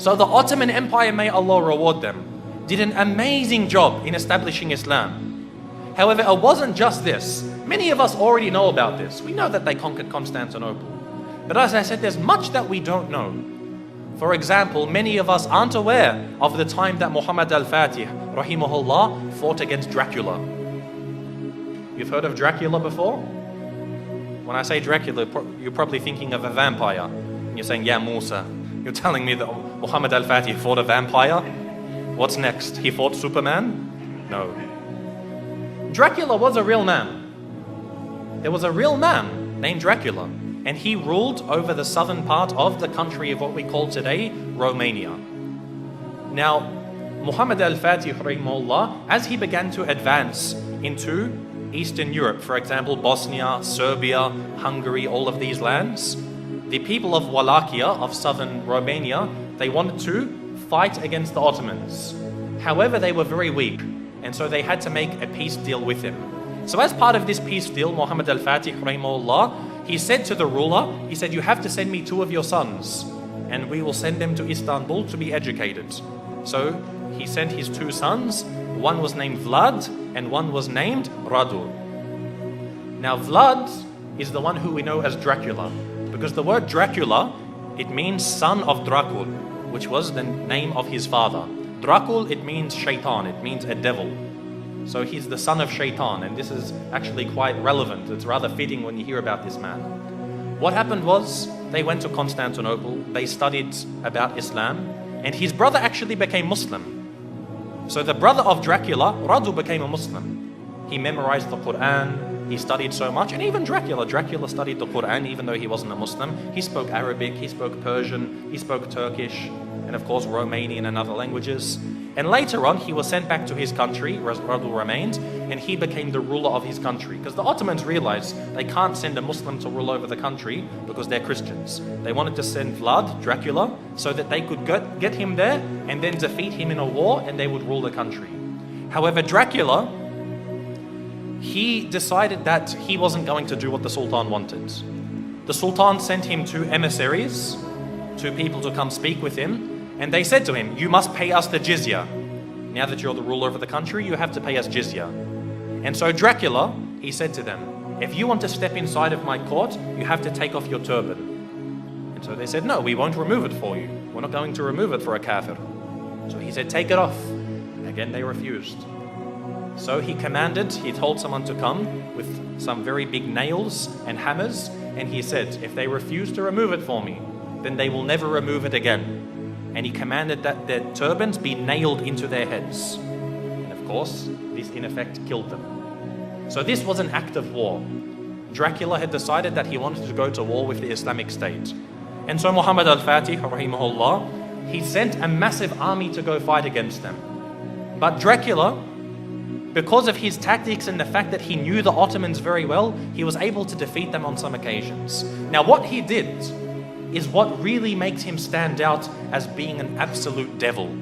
So the Ottoman Empire, may Allah reward them, did an amazing job in establishing Islam. However, it wasn't just this. Many of us already know about this. We know that they conquered Constantinople. But as I said, there's much that we don't know. For example, many of us aren't aware of the time that Muhammad al-Fatih, rahimahullah, fought against Dracula. You've heard of Dracula before? When I say Dracula, you're probably thinking of a vampire. And you're saying, yeah, Musa, you're telling me that Muhammad al-Fatih fought a vampire? What's next? He fought Superman? No. Dracula was a real man. There was a real man named Dracula, and he ruled over the southern part of the country of what we call today Romania. Now, Muhammad al-Fatih, rahimahullah, as he began to advance into Eastern Europe, for example, Bosnia, Serbia, Hungary, all of these lands, the people of Wallachia, of southern Romania, they wanted to fight against the Ottomans. However, they were very weak, and so they had to make a peace deal with him. So as part of this peace deal, Muhammad al-Fatih, rahimahullah, he said to the ruler, he said, you have to send me 2 of your sons, and we will send them to Istanbul to be educated. So he sent his 2 sons. One was named Vlad, and one was named Radu. Now Vlad is the one who we know as Dracula, because the word Dracula, it means son of Dracul, which was the name of his father. Dracul, it means shaitan, it means a devil. So he's the son of shaitan, and this is actually quite relevant. It's rather fitting when you hear about this man. What happened was, they went to Constantinople, they studied about Islam, and his brother actually became Muslim. So the brother of Dracula, Radu, became a Muslim. He memorized the Quran, he studied so much, and even Dracula studied the Quran even though he wasn't a Muslim. He spoke Arabic, he spoke Persian, he spoke Turkish, and of course Romanian and other languages. And later on, he was sent back to his country, Radu remained, and he became the ruler of his country. Because the Ottomans realized they can't send a Muslim to rule over the country because they're Christians. They wanted to send Vlad, Dracula, so that they could get him there and then defeat him in a war, and they would rule the country. However, Dracula, he decided that he wasn't going to do what the Sultan wanted. The Sultan sent him 2 emissaries, 2 people to come speak with him, and they said to him, you must pay us the jizya. Now that you're the ruler of the country, you have to pay us jizya. And so Dracula, he said to them, if you want to step inside of my court, you have to take off your turban. And so they said, no, we won't remove it for you. We're not going to remove it for a kafir. So he said, take it off. Again, they refused. So he told someone to come with some very big nails and hammers, and he said, if they refuse to remove it for me, then they will never remove it again. And he commanded that their turbans be nailed into their heads. And of course, this in effect killed them. So this was an act of war. Dracula had decided that he wanted to go to war with the Islamic State. And so Muhammad al-Fatih, rahimahullah, he sent a massive army to go fight against them. But Dracula, because of his tactics and the fact that he knew the Ottomans very well, he was able to defeat them on some occasions. Now what he did is what really makes him stand out as being an absolute devil.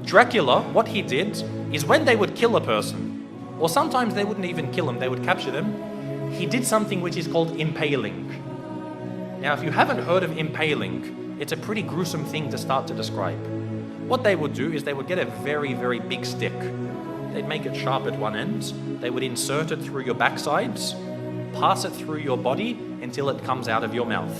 Dracula, what he did is when they would kill a person, or sometimes they wouldn't even kill him, they would capture them, he did something which is called impaling. Now, if you haven't heard of impaling, it's a pretty gruesome thing to start to describe. What they would do is they would get a very, very big stick. They'd make it sharp at one end, they would insert it through your backsides, pass it through your body until it comes out of your mouth.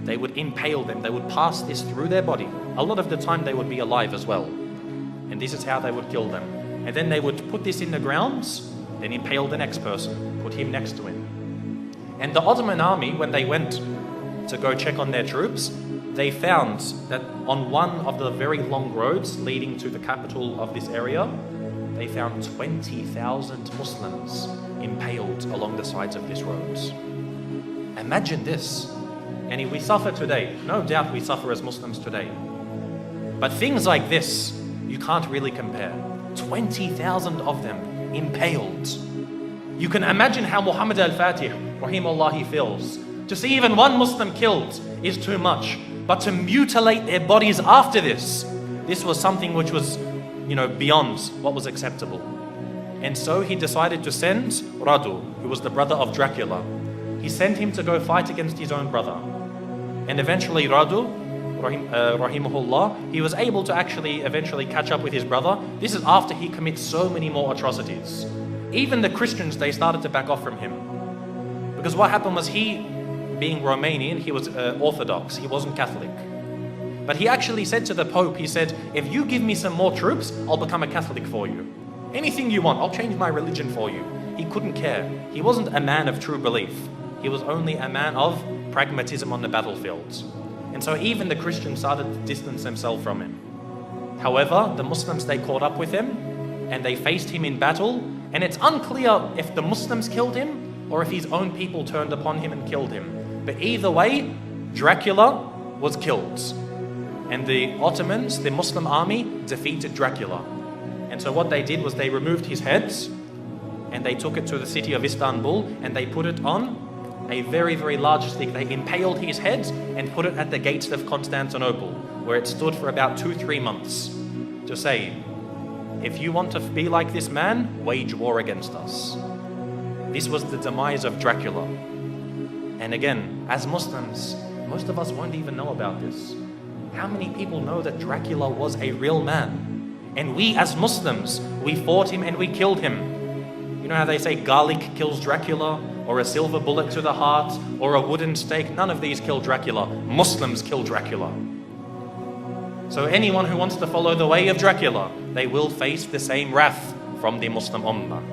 They would impale them, they would pass this through their body. A lot of the time they would be alive as well. And this is how they would kill them. And then they would put this in the ground, then impale the next person, put him next to him. And the Ottoman army, when they went to go check on their troops, they found that on one of the very long roads leading to the capital of this area, they found 20,000 Muslims impaled along the sides of this road. Imagine this. And we suffer today. No doubt we suffer as Muslims today. But things like this, you can't really compare. 20,000 of them impaled. You can imagine how Muhammad al-Fatih, rahimahullah, he feels. To see even one Muslim killed is too much. But to mutilate their bodies after this was something which was, beyond what was acceptable. And so he decided to send Radu, who was the brother of Dracula. He sent him to go fight against his own brother. And eventually Radu, rahimahullah, he was able to actually eventually catch up with his brother. This is after he commits so many more atrocities. Even the Christians, they started to back off from him. Because what happened was he, being Romanian, he was Orthodox, he wasn't Catholic. But he actually said to the Pope, he said, if you give me some more troops, I'll become a Catholic for you. Anything you want, I'll change my religion for you. He couldn't care. He wasn't a man of true belief. He was only a man of pragmatism on the battlefields. And so even the Christians started to distance themselves from him. However, the Muslims, they caught up with him and they faced him in battle. And it's unclear if the Muslims killed him or if his own people turned upon him and killed him. But either way, Dracula was killed. And the Ottomans, the Muslim army, defeated Dracula. And so what they did was they removed his heads and they took it to the city of Istanbul and they put it on a very, very large stick. They impaled his head and put it at the gates of Constantinople, where it stood for about 2-3 months, to say, if you want to be like this man, wage war against us. This was the demise of Dracula. And again, as Muslims, most of us won't even know about this. How many people know that Dracula was a real man? And we as Muslims, we fought him and we killed him. You know how they say garlic kills Dracula, or a silver bullet to the heart, or a wooden stake? None of these kill Dracula. Muslims kill Dracula. So anyone who wants to follow the way of Dracula, they will face the same wrath from the Muslim Ummah.